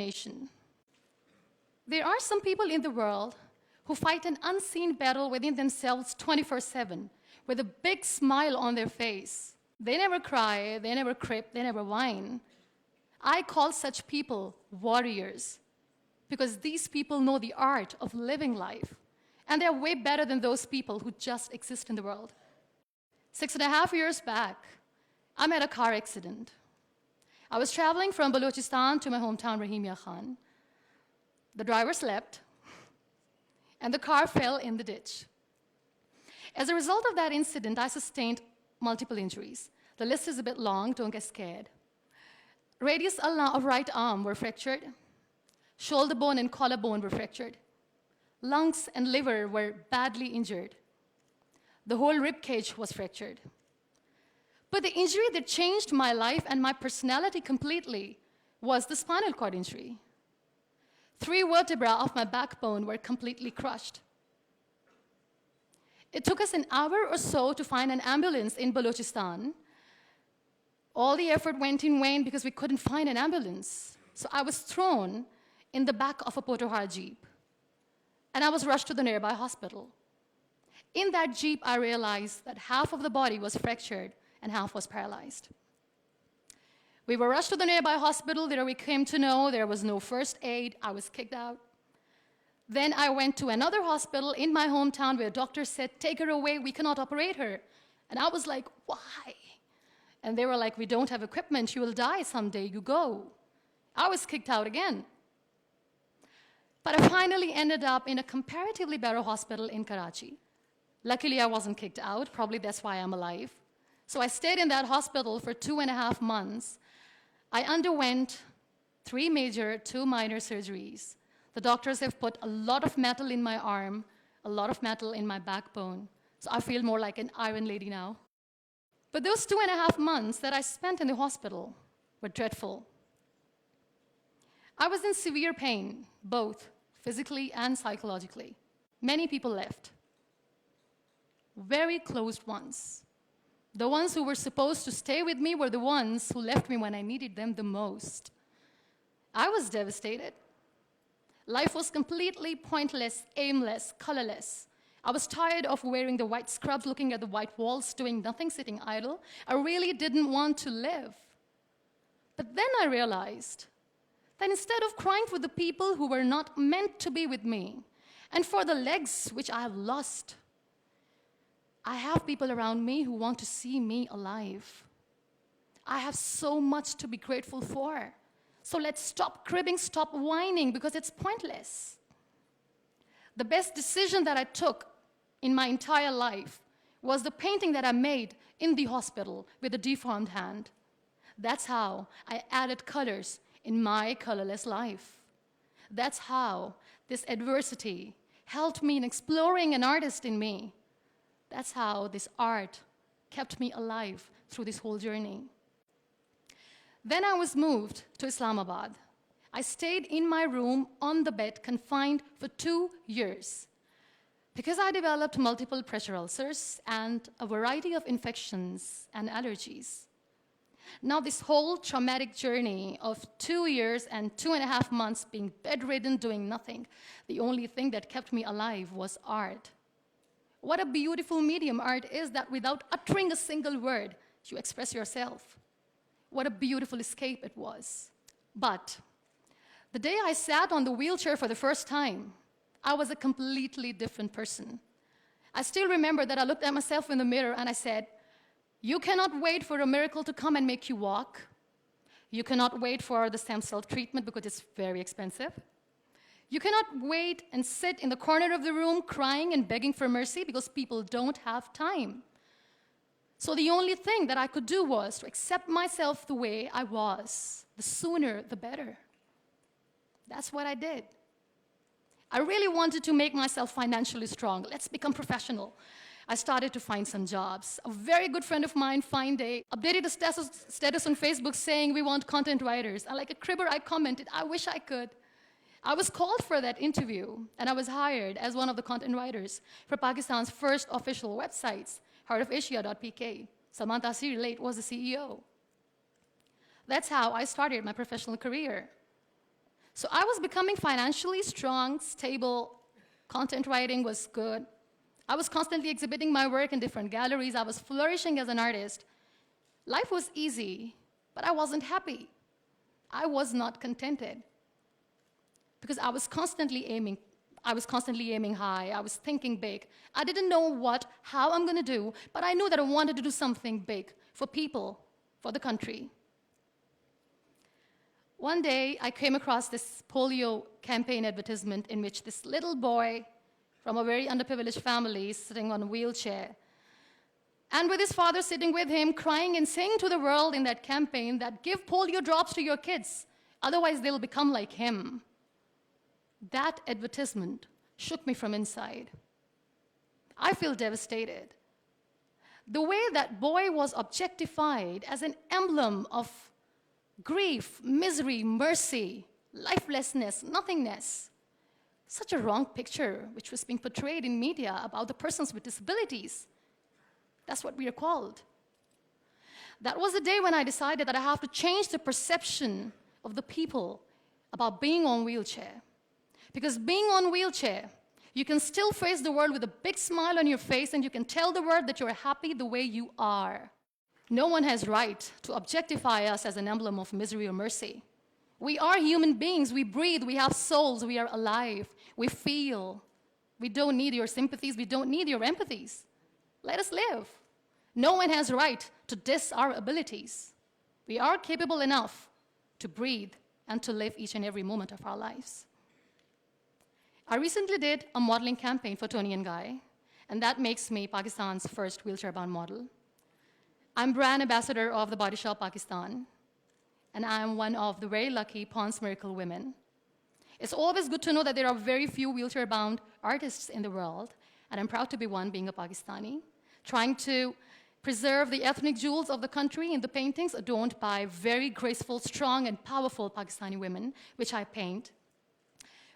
nation. There are some people in the world who fight an unseen battle within themselves 24/7 with a big smile on their face. They never cry, they never crip, they never whine. I call such people warriors because these people know the art of living life, and they're way better than those people who just exist in the world. 6.5 years back, I met a car accident. I was traveling from Balochistan to my hometown, Rahimia Khan. The driver slept, and the car fell in the ditch. As a result of that incident, I sustained multiple injuries. The list is a bit long, don't get scared. Radius ulna of right arm were fractured. Shoulder bone and collarbone were fractured. Lungs and liver were badly injured. The whole rib cage was fractured. But the injury that changed my life and my personality completely was the spinal cord injury. 3 vertebrae of my backbone were completely crushed. It took us an hour or so to find an ambulance in Balochistan. All the effort went in vain because we couldn't find an ambulance. So I was thrown in the back of a Potohar Jeep, and I was rushed to the nearby hospital. In that Jeep, I realized that half of the body was fractured and half was paralyzed. We were rushed to the nearby hospital. There we came to know there was no first aid. I was kicked out. Then I went to another hospital in my hometown where a doctor said, "Take her away, we cannot operate her." And I was like, "Why?" And they were like, "We don't have equipment, you will die someday, you go." I was kicked out again. But I finally ended up in a comparatively better hospital in Karachi. Luckily, I wasn't kicked out. Probably that's why I'm alive. So I stayed in that hospital for 2.5 months. I underwent 3 major, 2 minor surgeries. The doctors have put a lot of metal in my arm, a lot of metal in my backbone. So I feel more like an iron lady now. But those 2.5 months that I spent in the hospital were dreadful. I was in severe pain, both physically and psychologically. Many people left. Very close ones. The ones who were supposed to stay with me were the ones who left me when I needed them the most. I was devastated. Life was completely pointless, aimless, colorless. I was tired of wearing the white scrubs, looking at the white walls, doing nothing, sitting idle. I really didn't want to live. But then I realized that instead of crying for the people who were not meant to be with me, and for the legs which I have lost, I have people around me who want to see me alive. I have so much to be grateful for. So let's stop cribbing, stop whining, because it's pointless. The best decision that I took in my entire life was the painting that I made in the hospital with a deformed hand. That's how I added colors in my colorless life. That's how this adversity helped me in exploring an artist in me. That's how this art kept me alive through this whole journey. Then I was moved to Islamabad. I stayed in my room on the bed, confined for 2 years, because I developed multiple pressure ulcers and a variety of infections and allergies. Now, this whole traumatic journey of 2 years and 2.5 months being bedridden, doing nothing, the only thing that kept me alive was art. What a beautiful medium art is, that without uttering a single word, you express yourself. What a beautiful escape it was. But the day I sat on the wheelchair for the first time, I was a completely different person. I still remember that I looked at myself in the mirror and I said, "You cannot wait for a miracle to come and make you walk. You cannot wait for the stem cell treatment because it's very expensive. You cannot wait and sit in the corner of the room crying and begging for mercy because people don't have time." So the only thing that I could do was to accept myself the way I was. The sooner, the better. That's what I did. I really wanted to make myself financially strong. Let's become professional. I started to find some jobs. A very good friend of mine, Fine Day, updated a status on Facebook saying, "We want content writers." And like a cribber, I commented, "I wish I could." I was called for that interview, and I was hired as one of the content writers for Pakistan's first official websites, heartofasia.pk. Salman Taseer late was the CEO. That's how I started my professional career. So I was becoming financially strong, stable, content writing was good. I was constantly exhibiting my work in different galleries. I was flourishing as an artist. Life was easy, but I wasn't happy. I was not contented because I was constantly aiming high. I was thinking big. I didn't know how I'm going to do, but I knew that I wanted to do something big for people, for the country. One day, I came across this polio campaign advertisement in which this little boy from a very underprivileged family is sitting on a wheelchair, and with his father sitting with him, crying and saying to the world in that campaign that give polio drops to your kids, otherwise they'll become like him. That advertisement shook me from inside. I feel devastated. The way that boy was objectified as an emblem of grief, misery, mercy, lifelessness, nothingness. Such a wrong picture which was being portrayed in media about the persons with disabilities. That's what we are called. That was the day when I decided that I have to change the perception of the people about being on wheelchair. Because being on wheelchair, you can still face the world with a big smile on your face and you can tell the world that you're happy the way you are. No one has right to objectify us as an emblem of misery or mercy. We are human beings, we breathe, we have souls, we are alive, we feel. We don't need your sympathies, we don't need your empathies. Let us live. No one has right to diss our abilities. We are capable enough to breathe and to live each and every moment of our lives. I recently did a modeling campaign for Toni & Guy, and that makes me Pakistan's first wheelchair-bound model. I'm brand ambassador of the Body Shop Pakistan, and I'm one of the very lucky Pond's Miracle women. It's always good to know that there are very few wheelchair-bound artists in the world, and I'm proud to be one, being a Pakistani, trying to preserve the ethnic jewels of the country in the paintings adorned by very graceful, strong, and powerful Pakistani women, which I paint.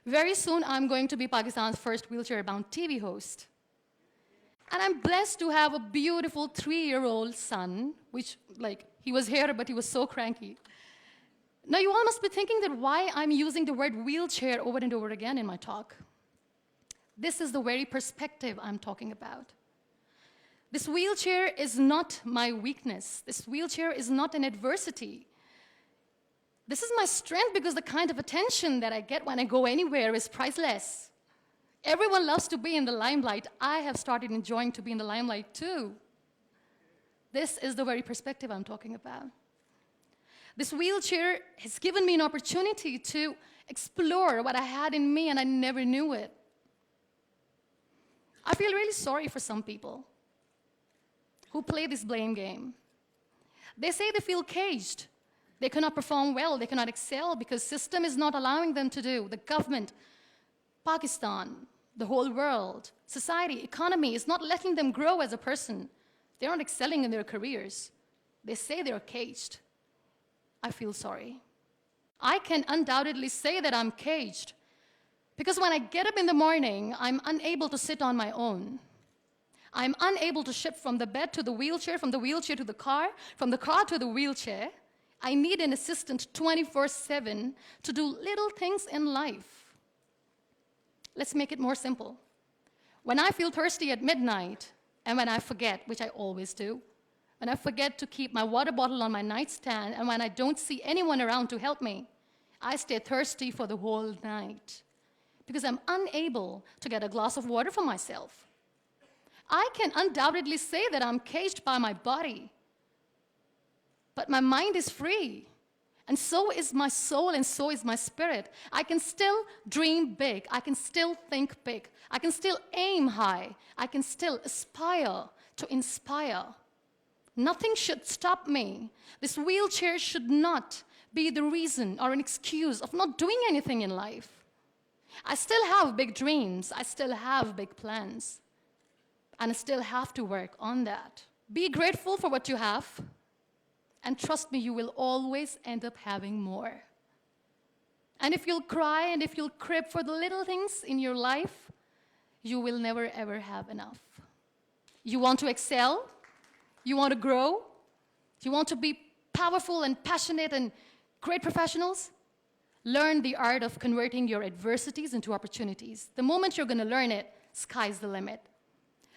Very soon, I'm going to be Pakistan's first wheelchair-bound TV host. And I'm blessed to have a beautiful 3-year-old son, which, he was here, but he was so cranky. Now, you all must be thinking that why I'm using the word wheelchair over and over again in my talk. This is the very perspective I'm talking about. This wheelchair is not my weakness. This wheelchair is not an adversity. This is my strength because the kind of attention that I get when I go anywhere is priceless. Everyone loves to be in the limelight. I have started enjoying to be in the limelight too. This is the very perspective I'm talking about. This wheelchair has given me an opportunity to explore what I had in me and I never knew it. I feel really sorry for some people who play this blame game. They say they feel caged. They cannot perform well, they cannot excel because system is not allowing them to do. The government, Pakistan, the whole world, society, economy is not letting them grow as a person. They're not excelling in their careers. They say they're caged. I feel sorry. I can undoubtedly say that I'm caged because when I get up in the morning, I'm unable to sit on my own. I'm unable to shift from the bed to the wheelchair, from the wheelchair to the car, from the car to the wheelchair. I need an assistant 24/7 to do little things in life. Let's make it more simple. When I feel thirsty at midnight, and when I forget, which I always do, when I forget to keep my water bottle on my nightstand, and when I don't see anyone around to help me, I stay thirsty for the whole night because I'm unable to get a glass of water for myself. I can undoubtedly say that I'm caged by my body, but my mind is free, and so is my soul, and so is my spirit. I can still dream big. I can still think big. I can still aim high. I can still aspire to inspire. Nothing should stop me. This wheelchair should not be the reason or an excuse of not doing anything in life. I still have big dreams. I still have big plans. And I still have to work on that. Be grateful for what you have. And trust me, you will always end up having more. And if you'll cry and if you'll crib for the little things in your life, you will never ever have enough. You want to excel? You want to grow? You want to be powerful and passionate and great professionals? Learn the art of converting your adversities into opportunities. The moment you're going to learn it, sky's the limit.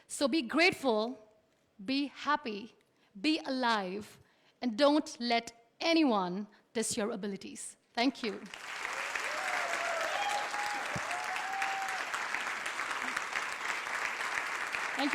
So be grateful, be happy, be alive, and don't let anyone diss your abilities. Thank you.